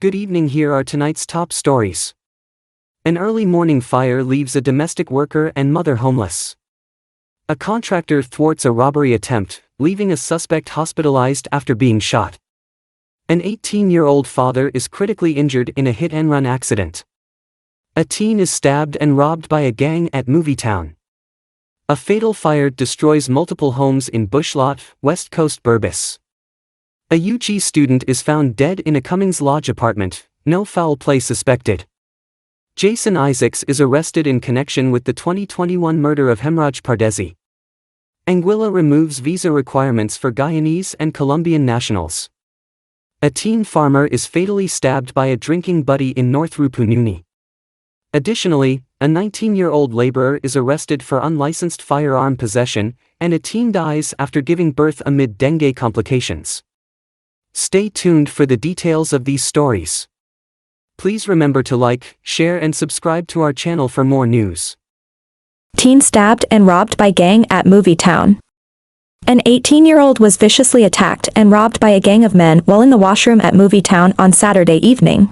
Good evening, here are tonight's top stories. An early morning fire leaves a domestic worker and mother homeless. A contractor thwarts a robbery attempt, leaving a suspect hospitalized after being shot. An 18-year-old father is critically injured in a hit-and-run accident. A teen is stabbed and robbed by a gang at Movitown. A fatal fire destroys multiple homes in Bushot, West Coast Burbis. A UG student is found dead in a Cummings Lodge apartment, no foul play suspected. Jason Isaacs is arrested in connection with the 2021 murder of Hemraj Pardesi. Anguila removes visa requirements for Guyanese and Colombian nationals. A teen farmer is fatally stabbed by a drinking buddy in North Rupununi. Additionally, a 19-year-old laborer is arrested for unlicensed firearm possession, and a teen dies after giving birth amid dengue complications. Stay tuned for the details of these stories. Please remember to like, share and subscribe to our channel for more news. Teen stabbed and robbed by gang at Movitown. An 18-year-old was viciously attacked and robbed by a gang of men while in the washroom at Movitown on Saturday evening.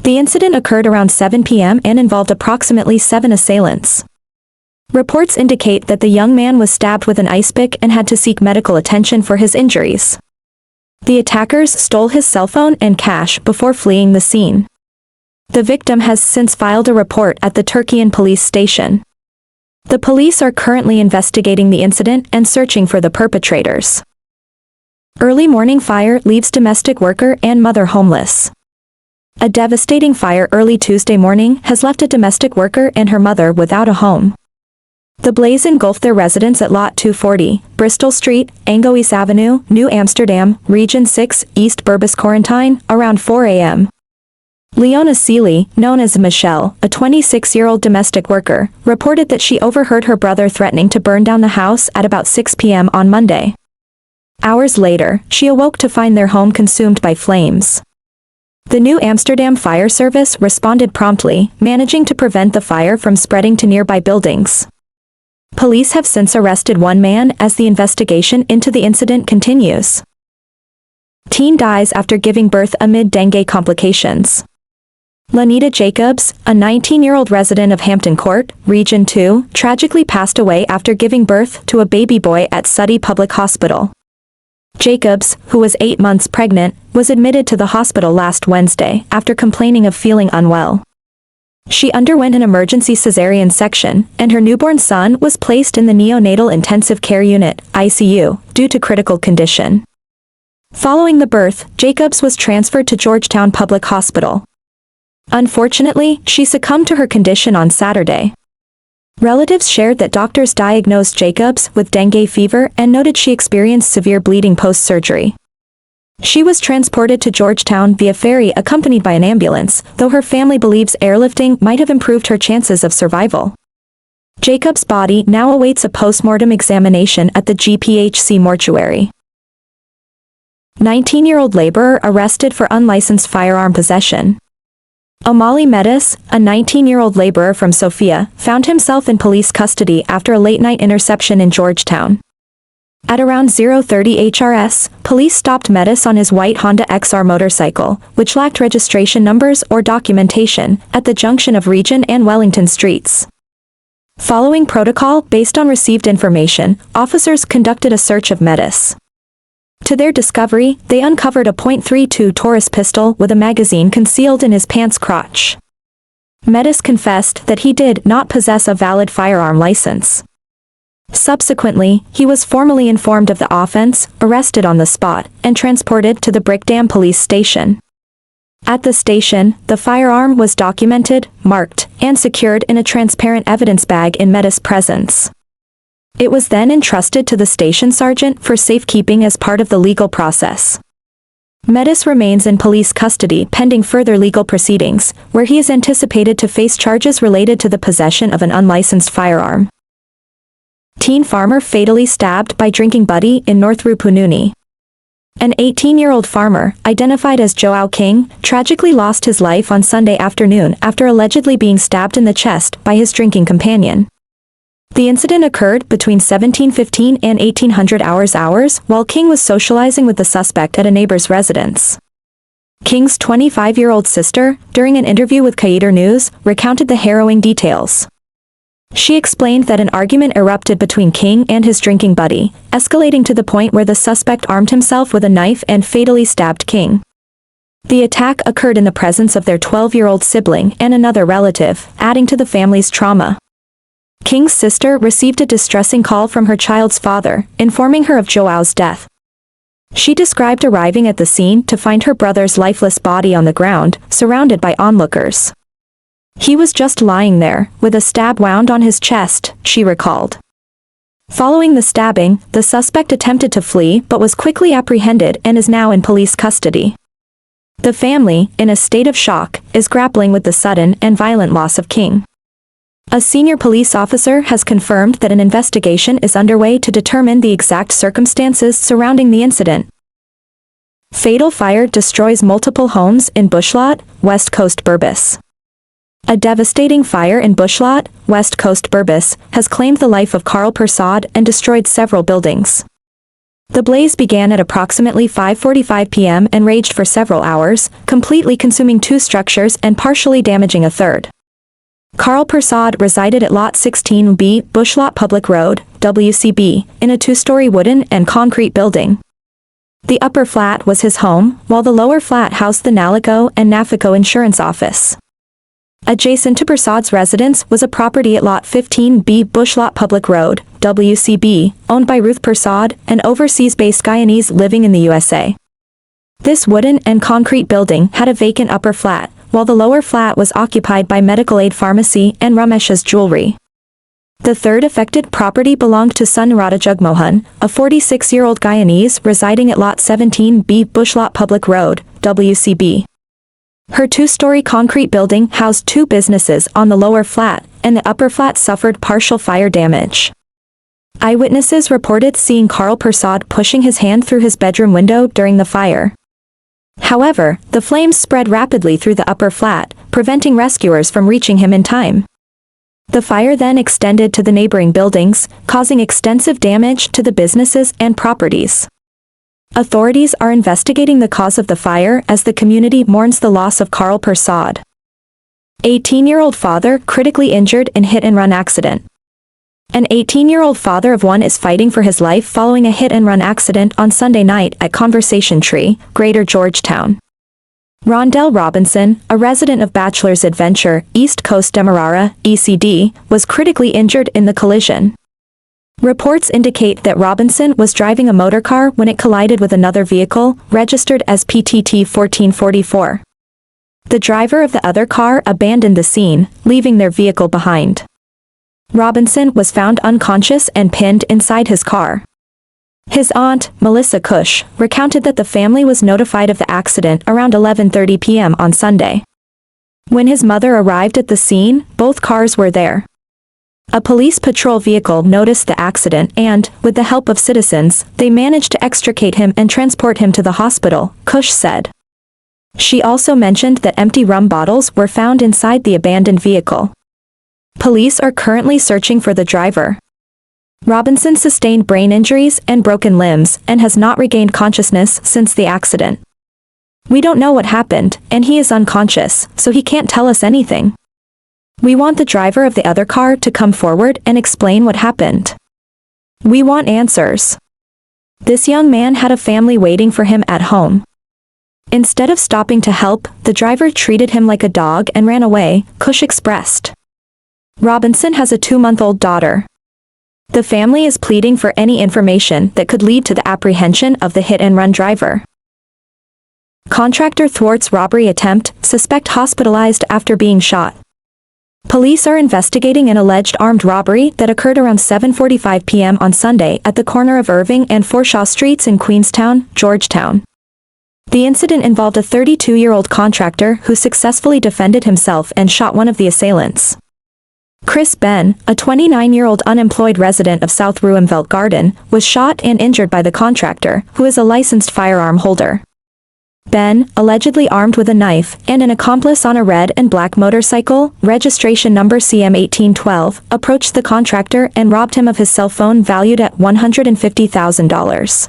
The incident occurred around 7 p.m. and involved approximately 7 assailants. Reports indicate that the young man was stabbed with an ice pick and had to seek medical attention for his injuries. The attackers stole his cell phone and cash before fleeing the scene. The victim has since filed a report at the Turkian police station. The police are currently investigating the incident and searching for the perpetrators. Early morning fire leaves domestic worker and mother homeless. A devastating fire early Tuesday morning has left a domestic worker and her mother without a home. The blaze engulfed their residence at Lot 240, Bristol Street, Anguila Avenue, New Amsterdam, Region 6, East Burbis Quarantine, around 4 a.m. Leona Seeley, known as Michelle, a 26-year-old domestic worker, reported that she overheard her brother threatening to burn down the house at about 6 p.m. on Monday. Hours later, she awoke to find their home consumed by flames. The New Amsterdam Fire Service responded promptly, managing to prevent the fire from spreading to nearby buildings. Police have since arrested one man as the investigation into the incident continues. Teen dies after giving birth amid dengue complications. Lanita Jacobs, a 19-year-old resident of Hampton Court, Region 2, tragically passed away after giving birth to a baby boy at Suddy Public Hospital. Jacobs, who was 8 months pregnant, was admitted to the hospital last Wednesday after complaining of feeling unwell. She underwent an emergency cesarean section, and her newborn son was placed in the neonatal intensive care unit, ICU, due to critical condition. Following the birth, Jacobs was transferred to Georgetown Public Hospital. Unfortunately, she succumbed to her condition on Saturday. Relatives shared that doctors diagnosed Jacobs with dengue fever and noted she experienced severe bleeding post-surgery. She was transported to Georgetown via ferry accompanied by an ambulance, though her family believes airlifting might have improved her chances of survival. Jacob's body now awaits a post-mortem examination at the GPHC mortuary. 19-year-old laborer arrested for unlicensed firearm possession. Omali Metis, a 19-year-old laborer from Sofia, found himself in police custody after a late-night interception in Georgetown. At around 0:30 HRS, police stopped Metis on his white Honda XR motorcycle, which lacked registration numbers or documentation, at the junction of Regent and Wellington Streets. Following protocol based on received information, officers conducted a search of Metis. To their discovery, they uncovered a .32 Taurus pistol with a magazine concealed in his pants crotch. Metis confessed that he did not possess a valid firearm license. Subsequently, he was formally informed of the offense, arrested on the spot, and transported to the Brickdam police station. At the station, the firearm was documented, marked, and secured in a transparent evidence bag in Metis' presence. It was then entrusted to the station sergeant for safekeeping as part of the legal process. Metis remains in police custody pending further legal proceedings, where he is anticipated to face charges related to the possession of an unlicensed firearm. Teen farmer fatally stabbed by drinking buddy in North Rupununi. An 18-year-old farmer, identified as Joao King, tragically lost his life on Sunday afternoon after allegedly being stabbed in the chest by his drinking companion. The incident occurred between 17:15 and 1800 hours while King was socializing with the suspect at a neighbor's residence. King's 25-year-old sister, during an interview with Kaiser News, recounted the harrowing details. She explained that an argument erupted between King and his drinking buddy, escalating to the point where the suspect armed himself with a knife and fatally stabbed King. The attack occurred in the presence of their 12-year-old sibling and another relative, adding to the family's trauma. King's sister received a distressing call from her child's father, informing her of Joao's death. She described arriving at the scene to find her brother's lifeless body on the ground, surrounded by onlookers. He was just lying there, with a stab wound on his chest, she recalled. Following the stabbing, the suspect attempted to flee but was quickly apprehended and is now in police custody. The family, in a state of shock, is grappling with the sudden and violent loss of King. A senior police officer has confirmed that an investigation is underway to determine the exact circumstances surrounding the incident. Fatal fire destroys multiple homes in Bushot, West Coast Berbice. A devastating fire in Bushot, West Coast Berbice, has claimed the life of Carl Persad and destroyed several buildings. The blaze began at approximately 5:45 p.m. and raged for several hours, completely consuming 2 structures and partially damaging a third. Carl Persad resided at Lot 16B, Bushlot Public Road, WCB, in a 2-story wooden and concrete building. The upper flat was his home, while the lower flat housed the Nalico and Nafico insurance office. Adjacent to Persad's residence was a property at Lot 15B, Bushlot Public Road, WCB, owned by Ruth Persad, an overseas-based Guyanese living in the USA. This wooden and concrete building had a vacant upper flat, while the lower flat was occupied by Medical Aid Pharmacy and Ramesh's Jewelry. The third affected property belonged to son Radha Jugmohan, a 46-year-old Guyanese residing at Lot 17B, Bushlot Public Road, WCB. Her 2-story concrete building housed 2 businesses on the lower flat, and the upper flat suffered partial fire damage. Eyewitnesses reported seeing Carl Persad pushing his hand through his bedroom window during the fire. However, the flames spread rapidly through the upper flat, preventing rescuers from reaching him in time. The fire then extended to the neighboring buildings, causing extensive damage to the businesses and properties. Authorities are investigating the cause of the fire as the community mourns the loss of Carl Persad. 18-year-old father critically injured in hit-and-run accident. An 18-year-old father of 1 is fighting for his life following a hit-and-run accident on Sunday night at Conversation Tree, Greater Georgetown. Rondell Robinson, a resident of Bachelor's Adventure, East Coast Demerara, ECD, was critically injured in the collision. Reports indicate that Robinson was driving a motorcar when it collided with another vehicle, registered as PTT 1444. The driver of the other car abandoned the scene, leaving their vehicle behind. Robinson was found unconscious and pinned inside his car. His aunt, Melissa Cush, recounted that the family was notified of the accident around 11:30 p.m. on Sunday. When his mother arrived at the scene, both cars were there. A police patrol vehicle noticed the accident and, with the help of citizens, they managed to extricate him and transport him to the hospital, Cush said. She also mentioned that empty rum bottles were found inside the abandoned vehicle. Police are currently searching for the driver. Robinson sustained brain injuries and broken limbs and has not regained consciousness since the accident. We don't know what happened, and he is unconscious, so he can't tell us anything. We want the driver of the other car to come forward and explain what happened. We want answers. This young man had a family waiting for him at home. Instead of stopping to help, the driver treated him like a dog and ran away, Cush expressed. Robinson has a 2-month-old daughter. The family is pleading for any information that could lead to the apprehension of the hit-and-run driver. Contractor thwarts robbery attempt, suspect hospitalized after being shot. Police are investigating an alleged armed robbery that occurred around 7:45 p.m. on Sunday at the corner of Irving and Forshaw Streets in Queenstown, Georgetown. The incident involved a 32-year-old contractor who successfully defended himself and shot one of the assailants. Chris Ben, a 29-year-old unemployed resident of South Ruimveldt Garden, was shot and injured by the contractor, who is a licensed firearm holder. Ben, allegedly armed with a knife, and an accomplice on a red and black motorcycle, registration number CM1812, approached the contractor and robbed him of his cell phone valued at $150,000.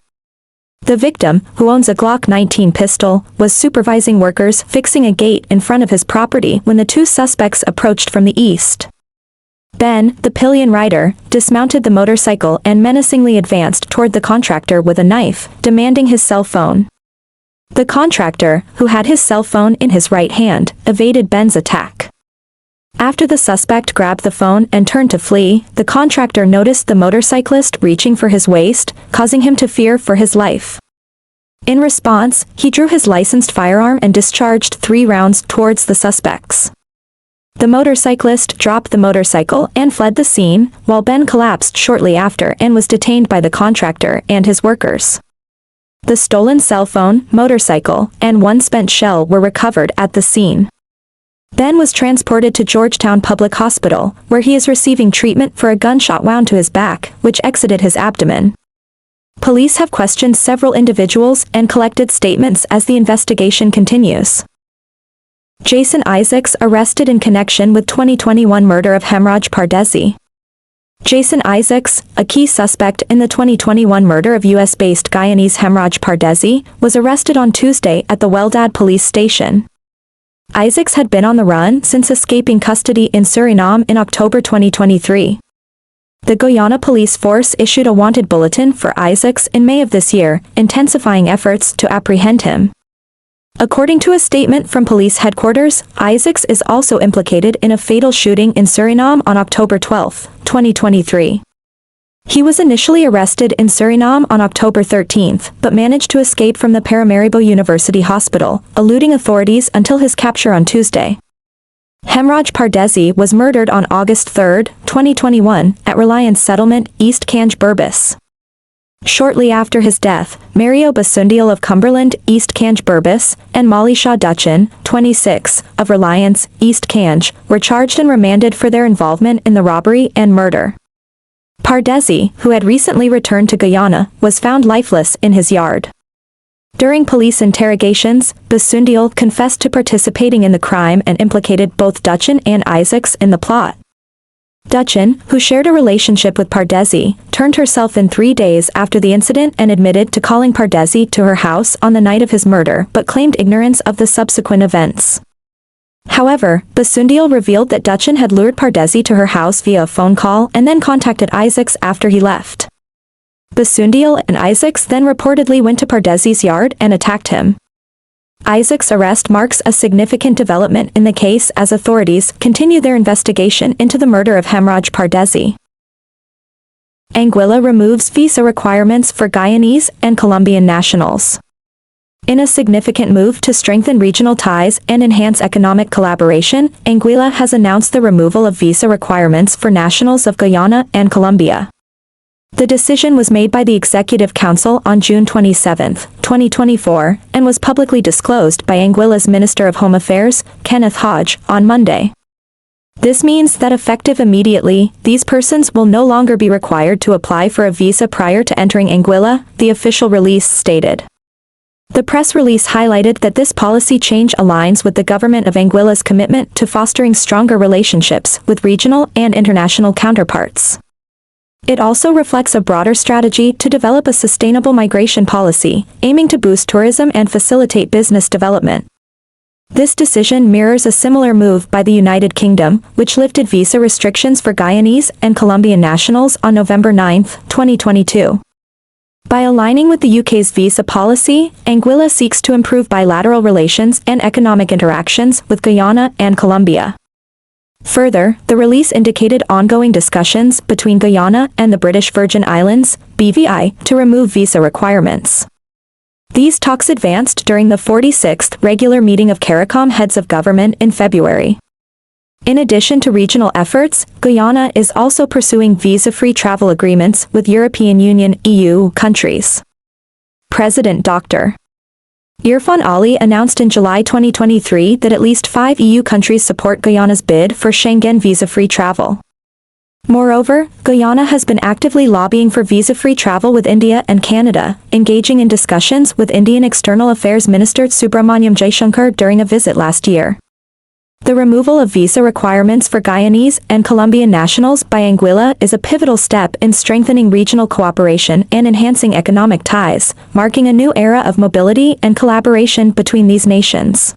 The victim, who owns a Glock 19 pistol, was supervising workers fixing a gate in front of his property when the two suspects approached from the east. Ben, the pillion rider, dismounted the motorcycle and menacingly advanced toward the contractor with a knife, demanding his cell phone. The contractor, who had his cell phone in his right hand, evaded Ben's attack. After the suspect grabbed the phone and turned to flee, the contractor noticed the motorcyclist reaching for his waist, causing him to fear for his life. In response, he drew his licensed firearm and discharged 3 rounds towards the suspects. The motorcyclist dropped the motorcycle and fled the scene, while Ben collapsed shortly after and was detained by the contractor and his workers. The stolen cell phone, motorcycle, and 1 spent shell were recovered at the scene. Ben was transported to Georgetown Public Hospital, where he is receiving treatment for a gunshot wound to his back, which exited his abdomen. Police have questioned several individuals and collected statements as the investigation continues. Jason Isaacs arrested in connection with 2021 murder of Hemraj Pardesi. Jason Isaacs, a key suspect in the 2021 murder of US-based Guyanese Hemraj Pardesi, was arrested on Tuesday at the Weldad police station. Isaacs had been on the run since escaping custody in Suriname in October 2023. The Guyana police force issued a wanted bulletin for Isaacs in May of this year, intensifying efforts to apprehend him. According to a statement from police headquarters, Isaacs is also implicated in a fatal shooting in Suriname on October 12, 2023. He was initially arrested in Suriname on October 13, but managed to escape from the Paramaribo University Hospital, eluding authorities until his capture on Tuesday. Hemraj Pardesi was murdered on August 3, 2021, at Reliance Settlement, East Kanj Burbis. Shortly after his death, Mario Basundial of Cumberland, East Kanj Burbis, and Molly Shaw Dutchin, 26, of Reliance, East Kanj, were charged and remanded for their involvement in the robbery and murder. Pardesi, who had recently returned to Guyana, was found lifeless in his yard. During police interrogations, Basundial confessed to participating in the crime and implicated both Dutchin and Isaacs in the plot. Dutchin, who shared a relationship with Pardesi, turned herself in 3 days after the incident and admitted to calling Pardesi to her house on the night of his murder but claimed ignorance of the subsequent events. However, Basundial revealed that Dutchin had lured Pardesi to her house via a phone call and then contacted Isaacs after he left. Basundial and Isaacs then reportedly went to Pardesi's yard and attacked him. Isaacs' arrest marks a significant development in the case as authorities continue their investigation into the murder of Hemraj Pardesi. Anguila removes visa requirements for Guyanese and Colombian nationals. In a significant move to strengthen regional ties and enhance economic collaboration, Anguila has announced the removal of visa requirements for nationals of Guyana and Colombia. The decision was made by the Executive Council on June 27, 2024, and was publicly disclosed by Anguila's Minister of Home Affairs, Kenneth Hodge, on Monday. This means that effective immediately, these persons will no longer be required to apply for a visa prior to entering Anguila, the official release stated. The press release highlighted that this policy change aligns with the government of Anguila's commitment to fostering stronger relationships with regional and international counterparts. It also reflects a broader strategy to develop a sustainable migration policy, aiming to boost tourism and facilitate business development. This decision mirrors a similar move by the United Kingdom, which lifted visa restrictions for Guyanese and Colombian nationals on November 9, 2022. By aligning with the UK's visa policy, Anguila seeks to improve bilateral relations and economic interactions with Guyana and Colombia. Further, the release indicated ongoing discussions between Guyana and the British Virgin Islands, BVI, to remove visa requirements. These talks advanced during the 46th regular meeting of CARICOM heads of government in February. In addition to regional efforts, Guyana is also pursuing visa-free travel agreements with European Union (EU) countries. President Dr. Irfan Ali announced in July 2023 that at least 5 EU countries support Guyana's bid for Schengen visa-free travel. Moreover, Guyana has been actively lobbying for visa-free travel with India and Canada, engaging in discussions with Indian External Affairs Minister Subramanyam Jaishankar during a visit last year. The removal of visa requirements for Guyanese and Colombian nationals by Anguila is a pivotal step in strengthening regional cooperation and enhancing economic ties, marking a new era of mobility and collaboration between these nations.